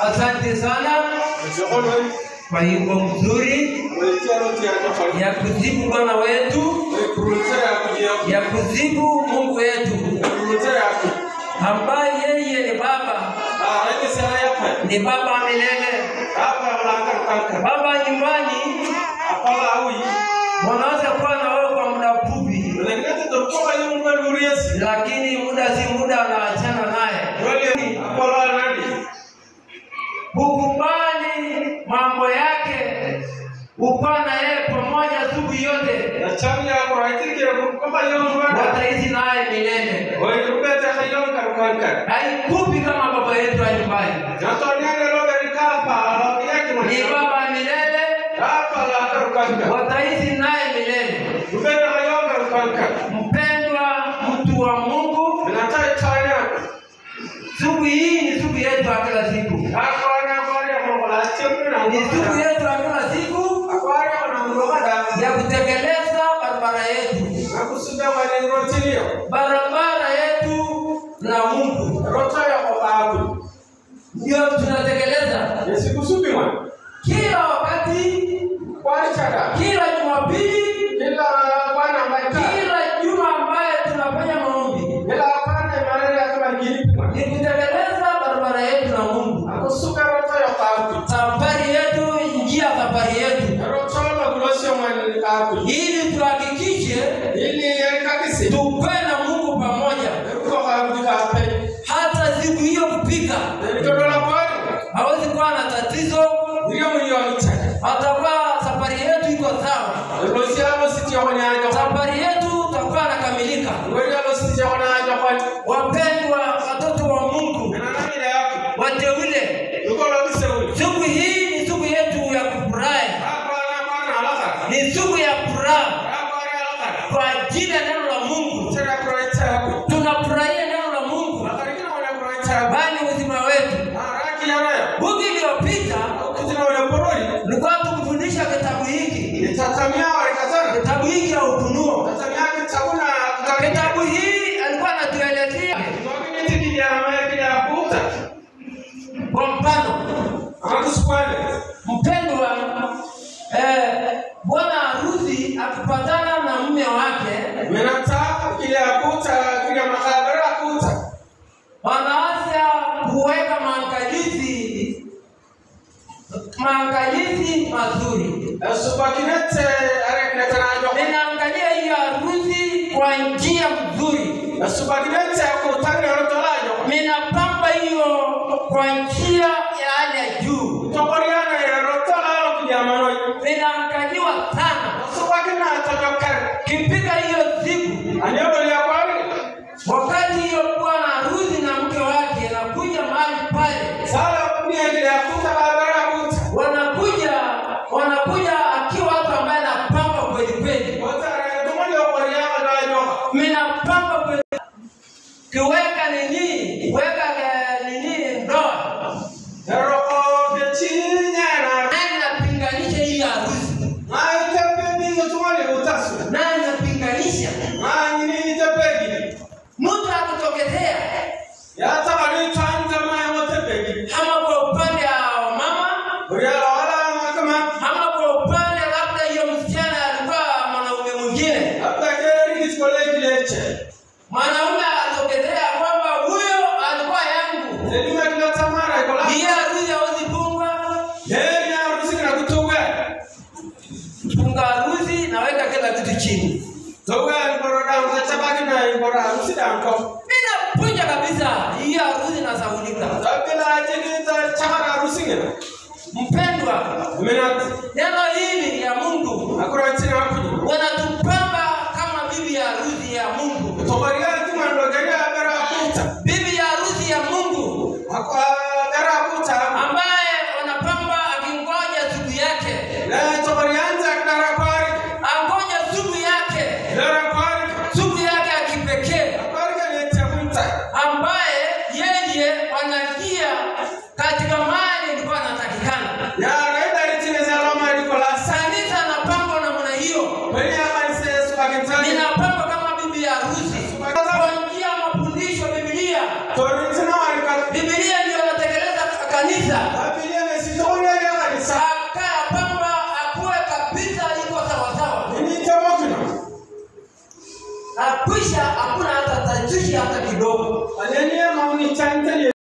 Asante sana kwa hivyo mzuri ya kuzibu Bwana wetu, ya kuzibu Mungu wetu, ambaye yeye ni Baba, ni Baba milele, Baba nyumbani. Wanaweza kuwa na wewe kwa muda mfupi, lakini muda si muda anaachana naye. Ukubali mambo yake, upana yeye pamoja siku yote, wataishi naye milele. Haikupi kama baba yetu wa nyumbani, ni Baba milele, wataishi naye milele. Mpendwa mtu wa Mungu, siku hii ni siku yetu ya kila siku, ni siku yetu ya kila siku ya kutekeleza barabara yetu, barabara yetu na Mungu. Ndio tunatekeleza kila wakati, kila Jumapili, kila juma ambaye tunafanya maombi, ni kutekeleza barabara yetu na Mungu. Safari yetu, njia safari yetu, ili tuhakikishe tuwe na Mungu pamoja. Hata siku hiyo kupika hawezi kuwa na tatizo, atakuwa safari yetu iko sawa, safari yetu itakuwa inakamilika. Wapendwa watoto wa Mungu wateule, siku hii ni siku yetu ya kufurahi, ni siku ya furaha kwa ajili ya neno la Mungu. Tunafurahia neno la Mungu, bali uzima wetu. Wiki iliyopita nilikuwa tukufundisha kitabu hiki, kitabu hiki ya Ufunuo. Kitabu hii alikuwa anatuelezea kwa mfano. Mpendwa, bwana harusi akipatana na mume wake, wanaanza kuweka maangalizi mazuri. Ninaangalia hii harusi kwa njia nzuri, ninapamba hiyo kwa njia ya hali ya juu, ninaangaliwa sana. Kipika hiyo siku, wakati hiyo bwana harusi na mke wake anakuja mahali pale, wanakuja akiwa hapa ambaye anapamba kweli kweli. Ninapamba kweli, kiweka nini, weka nini ndoa, napinganisha hii harusi, napinganisha mtu akutokezea ama kwa upande wa mama, ama kwa upande labda hiyo msichana alikuwa mwanaume mwingine, mwanaume atokezea kwamba huyo alikuwa yangu, hii harusi hawezi funga harusi, naweka kila kitu chini, ninapunja kabisa hii harusi na saulika. Mpendwa, neno hili ya Mungu wanatupamba kama bibi ya harusi ya Mungu. Bibi ya harusi ya Mungu ambaye wanapamba akingoja siku yake, angoja siku yake akipekee, ambaye yeye wanakia katika mali ilikuwa inatakikana. Kanisa anapamba namna hiyo, ninapamba kama bibi ya harusi.